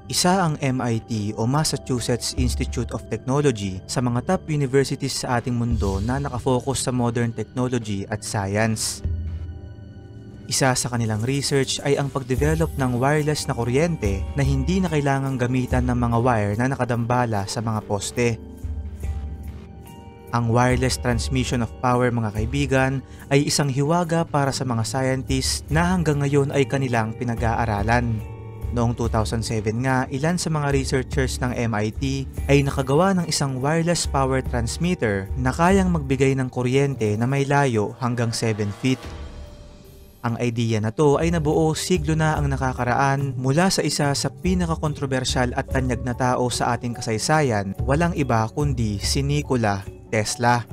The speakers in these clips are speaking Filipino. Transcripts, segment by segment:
Isa ang MIT o Massachusetts Institute of Technology sa mga top universities sa ating mundo na nakafocus sa modern technology at science. Isa sa kanilang research ay ang pagdevelop ng wireless na kuryente na hindi na kailangang gamitan ng mga wire na nakadambala sa mga poste. Ang wireless transmission of power, mga kaibigan, ay isang hiwaga para sa mga scientists na hanggang ngayon ay kanilang pinag-aaralan. Noong 2007 nga, ilan sa mga researchers ng MIT ay nakagawa ng isang wireless power transmitter na kayang magbigay ng kuryente na may layo hanggang 7 feet. Ang idea na to ay nabuo siglo na ang nakakaraan mula sa isa sa pinakakontrobersyal at tanyag na tao sa ating kasaysayan, walang iba kundi si Nikola Tesla.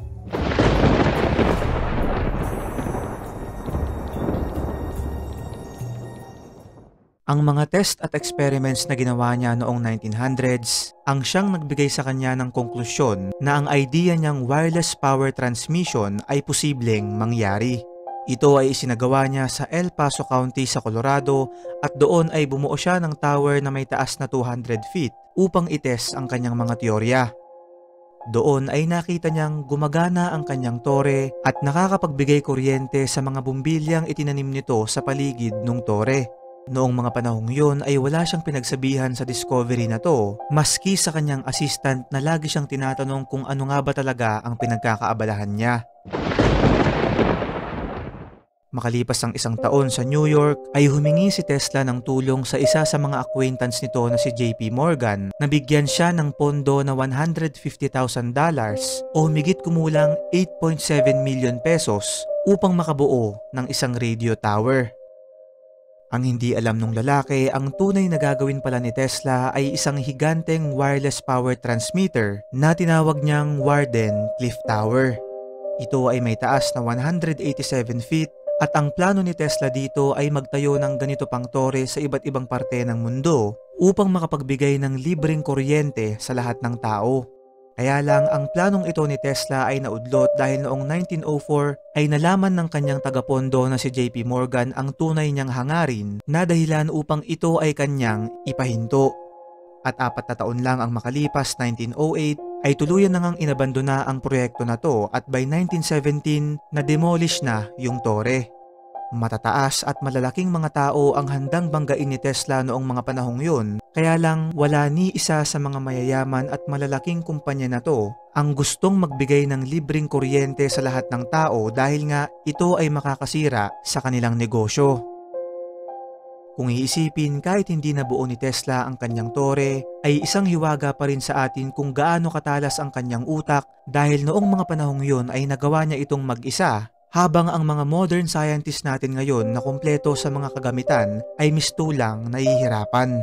Ang mga test at experiments na ginawa niya noong 1900s ang siyang nagbigay sa kanya ng konklusyon na ang idea niyang wireless power transmission ay posibleng mangyari. Ito ay isinagawa niya sa El Paso County sa Colorado at doon ay bumuo siya ng tower na may taas na 200 feet upang itest ang kanyang mga teorya. Doon ay nakita niyang gumagana ang kanyang tore at nakakapagbigay kuryente sa mga bumbilyang itinanim nito sa paligid ng tore. Noong mga panahong yun ay wala siyang pinagsabihan sa discovery na to, maski sa kanyang assistant na lagi siyang tinatanong kung ano nga ba talaga ang pinagkakaabalahan niya. Makalipas ang isang taon sa New York ay humingi si Tesla ng tulong sa isa sa mga acquaintance nito na si JP Morgan na bigyan siya ng pondo na $150,000 o humigit kumulang 8.7 million pesos upang makabuo ng isang radio tower. Ang hindi alam ng lalaki, ang tunay na gagawin pala ni Tesla ay isang higanteng wireless power transmitter na tinawag niyang Warden Cliff Tower. Ito ay may taas na 187 feet at ang plano ni Tesla dito ay magtayo ng ganito pang tore sa iba't ibang parte ng mundo upang makapagbigay ng libreng kuryente sa lahat ng tao. Kaya lang ang planong ito ni Tesla ay naudlot dahil noong 1904 ay nalaman ng kanyang tagapondo na si JP Morgan ang tunay niyang hangarin na dahilan upang ito ay kanyang ipahinto. At 4 na taon lang ang makalipas, 1908, ay tuluyan na ngang inabandona ang proyekto na to at by 1917 na-demolish na yung tore. Matataas at malalaking mga tao ang handang banggain ni Tesla noong mga panahong yun, kaya lang wala ni isa sa mga mayayaman at malalaking kumpanya na to ang gustong magbigay ng libreng kuryente sa lahat ng tao dahil nga ito ay makakasira sa kanilang negosyo. Kung iisipin, kahit hindi nabuo ni Tesla ang kanyang tore, ay isang hiwaga pa rin sa atin kung gaano katalas ang kanyang utak dahil noong mga panahong yun ay nagawa niya itong mag-isa. Habang ang mga modern scientists natin ngayon na kumpleto sa mga kagamitan ay mistulang nahihirapan.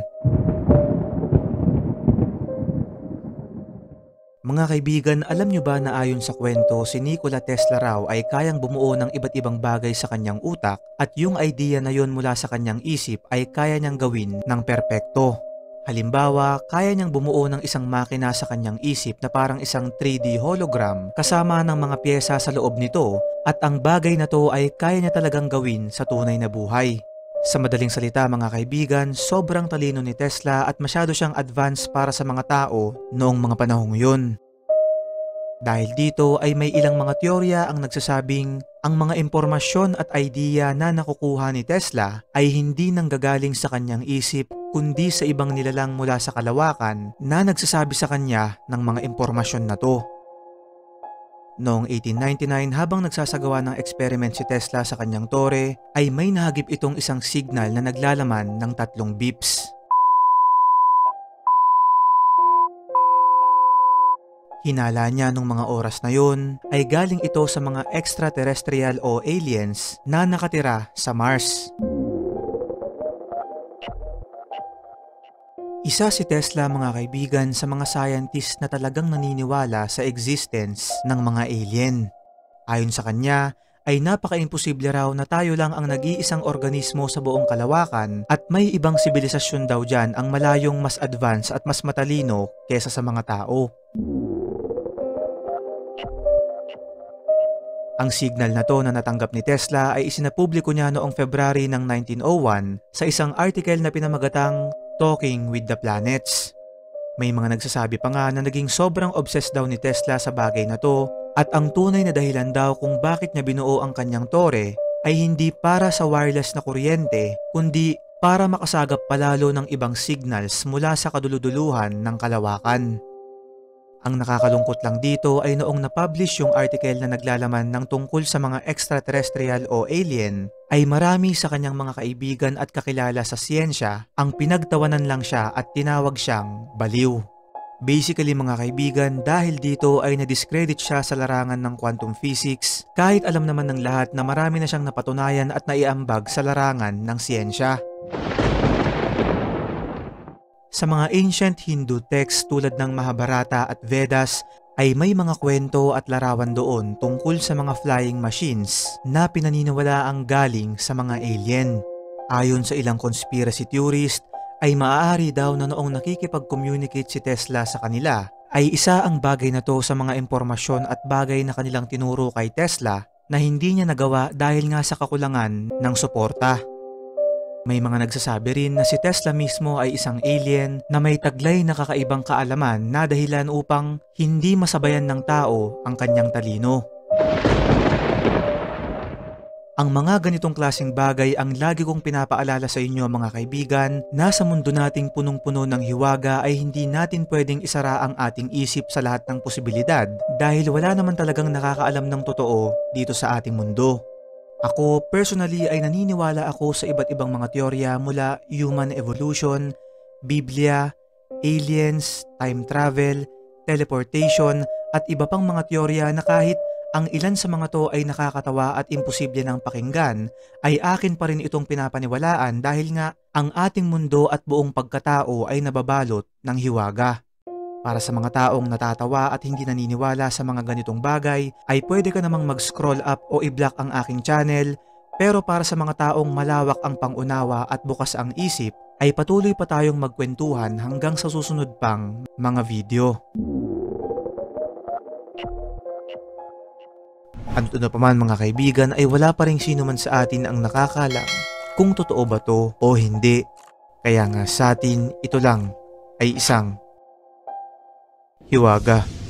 Mga kaibigan, alam nyo ba na ayon sa kwento, si Nikola Tesla raw ay kayang bumuo ng iba't ibang bagay sa kanyang utak at yung idea na yon mula sa kanyang isip ay kaya niyang gawin ng perpekto. Halimbawa, kaya niyang bumuo ng isang makina sa kanyang isip na parang isang 3D hologram kasama ng mga pyesa sa loob nito at ang bagay na to ay kaya niya talagang gawin sa tunay na buhay. Sa madaling salita mga kaibigan, sobrang talino ni Tesla at masyado siyang advanced para sa mga tao noong mga panahong yun. Dahil dito ay may ilang mga teorya ang nagsasabing ang mga impormasyon at idea na nakukuha ni Tesla ay hindi nanggagaling sa kanyang isip kundi sa ibang nilalang mula sa kalawakan na nagsasabi sa kanya ng mga impormasyon na to. Noong 1899 habang nagsasagawa ng experiment si Tesla sa kanyang tore ay may nahagip itong isang signal na naglalaman ng 3 beeps. Hinala niya nung mga oras na yun ay galing ito sa mga extraterrestrial o aliens na nakatira sa Mars. Isa si Tesla mga kaibigan sa mga scientist na talagang naniniwala sa existence ng mga alien. Ayon sa kanya ay napaka-imposible raw na tayo lang ang nag-iisang organismo sa buong kalawakan at may ibang sibilisasyon daw dyan ang malayong mas advanced at mas matalino kesa sa mga tao. Ang signal na to na natanggap ni Tesla ay isinapubliko niya noong February ng 1901 sa isang article na pinamagatang Talking with the Planets. May mga nagsasabi pa nga na naging sobrang obsessed daw ni Tesla sa bagay na to at ang tunay na dahilan daw kung bakit niya binuo ang kanyang tore ay hindi para sa wireless na kuryente kundi para makasagap palalo ng ibang signals mula sa kaduluduluhan ng kalawakan. Ang nakakalungkot lang dito ay noong na-publish yung article na naglalaman ng tungkol sa mga extraterrestrial o alien, ay marami sa kanyang mga kaibigan at kakilala sa siyensya ang pinagtawanan lang siya at tinawag siyang baliw. Basically mga kaibigan, dahil dito ay na-discredit siya sa larangan ng quantum physics kahit alam naman ng lahat na marami na siyang napatunayan at naiambag sa larangan ng siyensya. Sa mga ancient Hindu texts tulad ng Mahabharata at Vedas ay may mga kwento at larawan doon tungkol sa mga flying machines na pinaniniwalaang galing sa mga alien. Ayon sa ilang conspiracy theorist ay maaari daw na noong nakikipag-communicate si Tesla sa kanila ay isa ang bagay na to sa mga impormasyon at bagay na kanilang tinuro kay Tesla na hindi niya nagawa dahil nga sa kakulangan ng suporta. May mga nagsasabi rin na si Tesla mismo ay isang alien na may taglay na kakaibang kaalaman na dahilan upang hindi masabayan ng tao ang kanyang talino. Ang mga ganitong klaseng bagay ang lagi kong pinapaalala sa inyo mga kaibigan na sa mundo nating punong-puno ng hiwaga ay hindi natin pwedeng isara ang ating isip sa lahat ng posibilidad dahil wala naman talagang nakakaalam ng totoo dito sa ating mundo. Ako personally ay naniniwala ako sa iba't ibang mga teorya mula human evolution, Biblia, aliens, time travel, teleportation at iba pang mga teorya na kahit ang ilan sa mga to ay nakakatawa at imposible ng pakinggan ay akin pa rin itong pinapaniwalaan dahil nga ang ating mundo at buong pagkatao ay nababalot ng hiwaga. Para sa mga taong natatawa at hindi naniniwala sa mga ganitong bagay, ay pwede ka namang mag-scroll up o i-block ang aking channel, pero para sa mga taong malawak ang pangunawa at bukas ang isip, ay patuloy pa tayong magkwentuhan hanggang sa susunod pang mga video. Ano pa man mga kaibigan ay wala pa rin sino man sa atin ang nakakalam kung totoo ba to o hindi. Kaya nga sa atin ito lang ay isang hiwaga.